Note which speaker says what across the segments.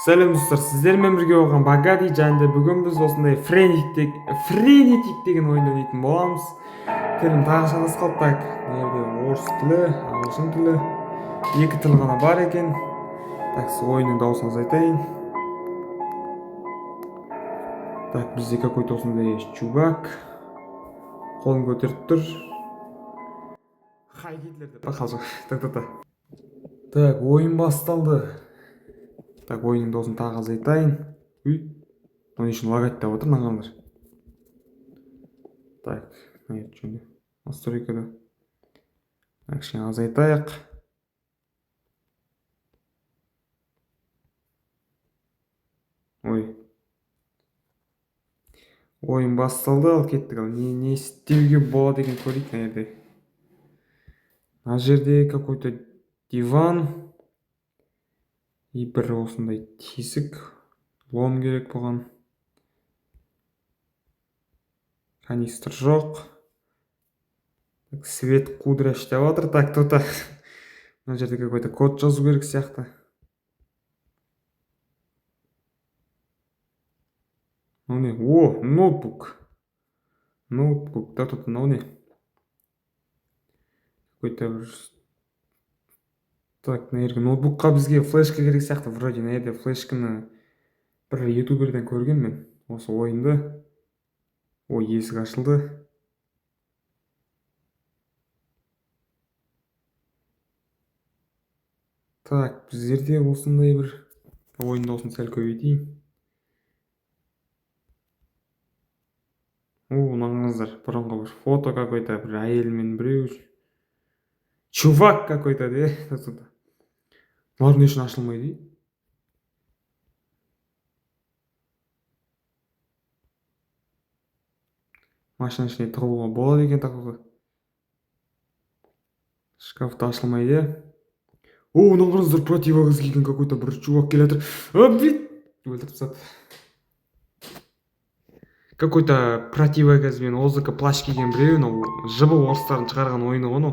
Speaker 1: Сәлем достар, сіздермен бірге болған Багади жайында бүгін біз осындай френетик деген ойынды ойнайтын боламыз. Тілім тағы шатасып қалды. Так, мына орыс тілі, ағылшын тілі, екі тіл ғана бар екен. Так, ойынның дауысын азайтайын. Так, бізде какой-то осындай чувак қолын көтеріп тұр. Хай Гитлер деп қалжың. Так, ойын басталды. Так, ойынның дауысын тағы азайтайын. Оның үшін лагать деп отыр, нағандар. Так, жөнде настройкада кішкене азайтайық. Ойын басталды, ал кеттік. Ал не істеуге болады екен көрейік мына жерде. Мына жерде какой-то диван и бір осындай тесік, лом керек болған. Канистр жоқ. Свет кудряш деп отыр. Так, тота. Мына жерде какой-то код жазу керек сияқты. Мынау не? О, ноутбук. Ноутбук. Да, тут мынау не? Какой-то бір... Так, мына жерге ноутбукқа бізге флешка керек сияқты. Вроде мына жерде флешканы бір ютуберден көрген мен. Осы ойынды. Ой, есік ашылды. Так, біздерде осындай бір ойында осын сәл көбейтейін. Мынаңыздар, бұрынғы бір фото какой-то, бір әйел мен біреу. Чувак какой-то, де. Бұлар не үшін ашылмайды? Машина ішіне тығылуға болады екен тақылғы. Шкафты ашылмайды. Мынаңыздар, противогаз киген какой-то бір чувак келатыр. Өлтіріп тастады. Какой-то противогаз бен ОЗК плащ киген біреу, жыбы орыстарын шығарған ойыны оны.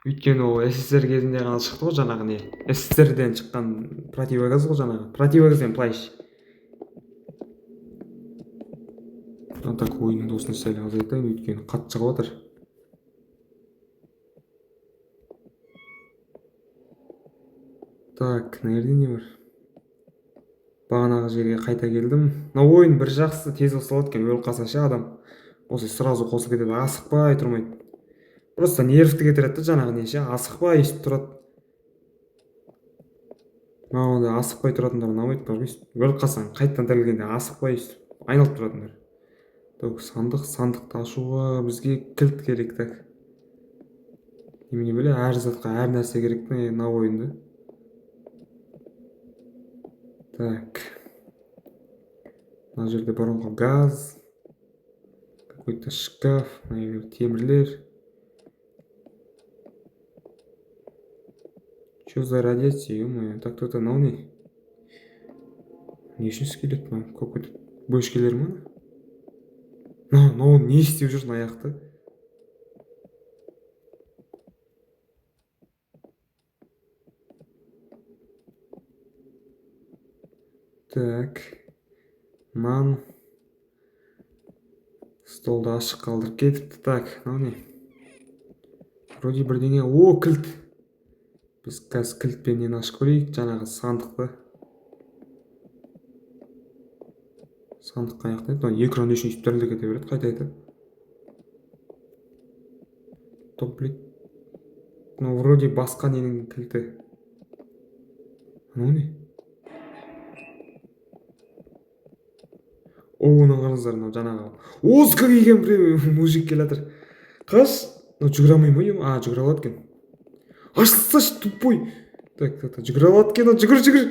Speaker 1: Өйткені ол СССР кезінде ғана шықты ғой, жаңағы не? СССРден шыққан противогаз ғой жаңағы. Противогаз бен плащ. Так, ойынның осыны сәл азайтайын, өйткені қатты шығып отыр. Так, мына жерде не бар? Бағанағы жерге қайта келдім. Мына ойын бір жақсы тез басталады екен, өліп қалса ше адам. Осы сразу қосып кетеді, асықпай тұрмайды. Просто нервті кетіреді жаңағы не ше, асықпай естіп тұрады. Маған асықпай тұратындар ұнамайды, бар ғой. Өліп қалсаң қайттан тірілгенде асықпай естіп айналып тұратындар. Так, сандықты ашуға бізге кілт керек. Так, немене біле, әр затқа әр нәрсе керек мына ойында. Так, мына жерде бұрынғы газ, какой-то шкаф, темірлер. Что за радиация, ё-моё? Так, кто-то мынау не? Не үшін скелет мынау? Какой-то бөшкелер ма? Мынау не істеп жүр мына аяқты? Так, нан столды ашық қалдырып кетіпті. Так, мынау не? Вроде бірдеңе. Кілт. Біз қазір кілтпен нені ашып көрейік, жаңағы сандықты. Сандық қаяқта еді? Экран үшін үстіп тірілді кете береді, қайта айтады. Топлик. Вроде басқа ненің кілті. Мынау не? Мына қараңыздар, мынау жаңағы ОЗК киген біреу мужик келатыр. Қаш? Жүгіре алмай ма? Жүгіре алады екен. Ашсашы, тупой. Так, жүгіре алады екен, жүгір.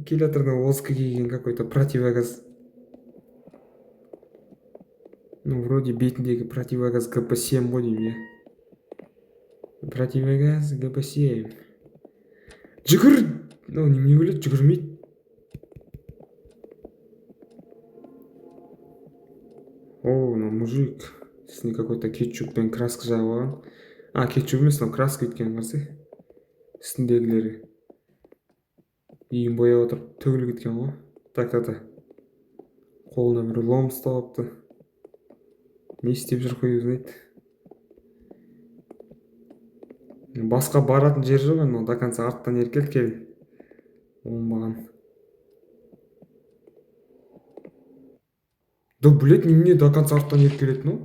Speaker 1: Келатыр, ОЗК киген какой-то противогаз. Вроде бетіндегі противогаз ГП-7 ғой деймін. Противогаз ГП-7. Жүгір! Немене өледі, жүгірмейді. Мужик. Сізіне какой-то кетчуп пен краска жағып алған. Кетчуп емес, краска өткен қарсы. Үстіндегілері. үйін бояп отырып төгіліп кеткен ғой. Так. Қолына бір лом ұстап алыпты. Не істеп жүр қой өзін айт. Басқа баратын жер жоқ енді, до конца арттан еркел кел. Оңбаған. Да білет немене до конца арттан еркелетін ол?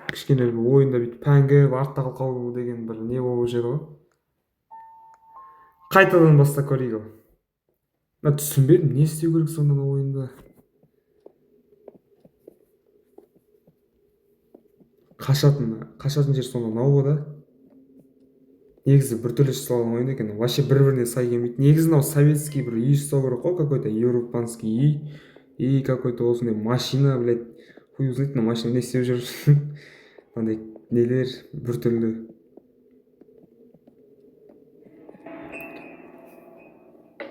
Speaker 1: Кішкене бір ойында бүйтіп пәңгіп артта қалу деген бір не болып жүреді ғой. Қайтадан бастап көрейік ол. Мен түсінбедім, не істеу керек сонда ойында. Қашатын жер сонда мынау ғой да. Негізі біртүрлі жасалған ойын екен, вообще бір-біріне сай келмейді. Негізі мынау советский бір үй ұстау керек қой, какой-то европанский үй. И какой-то осындай машина, блядь. Хуй знает, мына машина не істеп жүр. Андай нелер біртүрлі.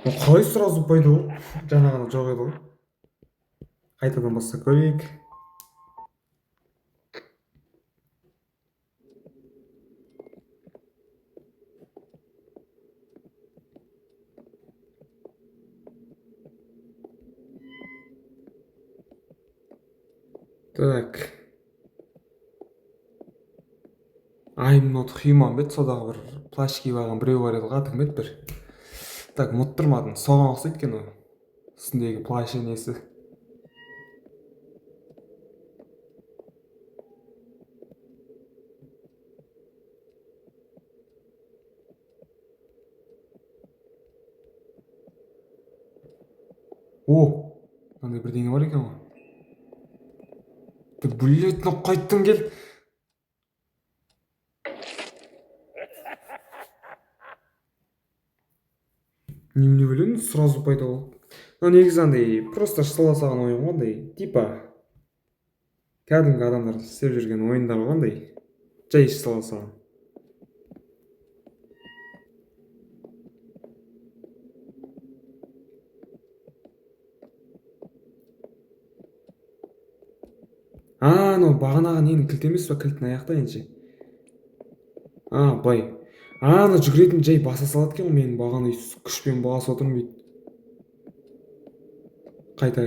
Speaker 1: Қалай сразу пайда болды? Жаңа ғана жоқ еді ғой. Қайтадан бастап көрейік. Так. I'm not human бет, содағы бір плащ киіп алған біреу бар еді ғой, аты кім еді бір. Так, ұмыттырмадым. Соған ұқсайды екен ол. Үстіндегі плащы несі. О, мынандай бірдеңе бар екен ғой. Блять, ну қайттың кел. Немене білемін, сразу пайда болды. Но негізі андай просто жасала салған ойын ғой, андай типа кәдімгі адамдар істеп жүрген ойындар ғой, андай жай жасала салған. Анау бағанағы ненің кілті емес па, кілттің аяқта енші. Былай. Ана жүгіретін жай баса салады екен ғой, менің бағаны күшпен басып отырмын бүйтіп. Қайта.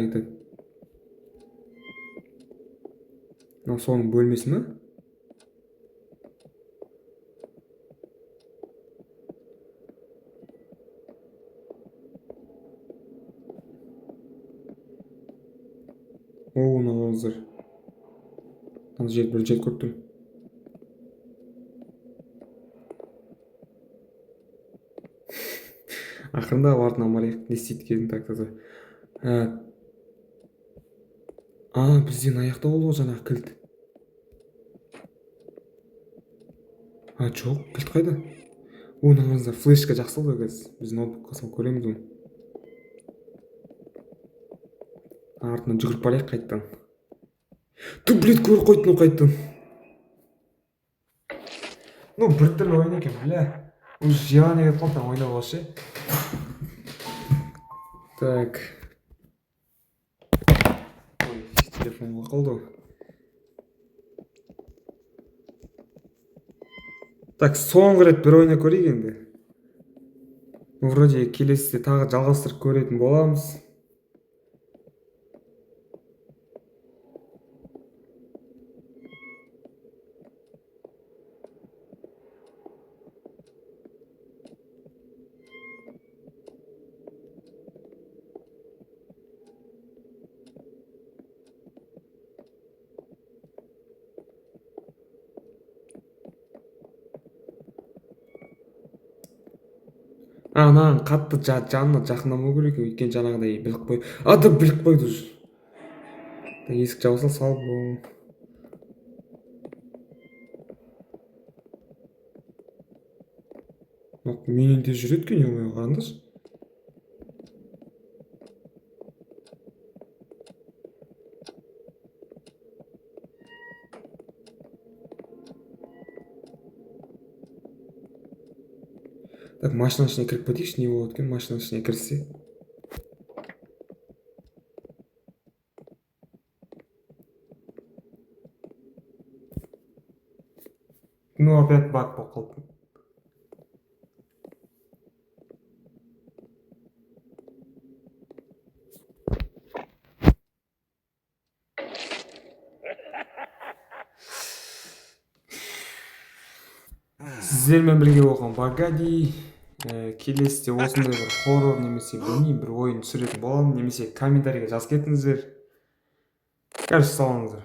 Speaker 1: Мынау соның бөлмесі ма? Мынау ауыздар. Ана жерді бірінші рет көріп тұрмын. Ақырында артынан барайық, не істейді екен, так. Бізден аяқта болды ғой жаңағы кілт. Жоқ, кілт қайда? Оның арасында флешка жақсы болды қазір. Біз ноутбукқа салып көреміз оны. Артынан жүгіріп барайық қайттан. Блядь, көріп қойдың қайттан. Біртүрлі ойын екен, бля. Уже желание кетіп қалды ойнап алшы. Так. Телефонға қалды. Так, соңғы рет бір ойнап көрейік енді. Вроде келесіде тағы жалғастырып көретін боламыз. Анаған қатты жанына жақындамау керек, өйткені жаңағыдай біліп қой. Біліп қойды уже. Есік жауса салып бол. Менен де жүреді екен, не қараңдаршы. Так, машинаның ішіне кіріп кетейікші, не болады екен машинаның ішіне кірсе. Опять баг болып қалды. сіздермен бірге болған Багади. Келесіде осындай бір хоррор немесе білмеймін бір ойын түсіретін боламын, немесе комментарийге жазып кетіңіздер. Короче, сау болыңыздар.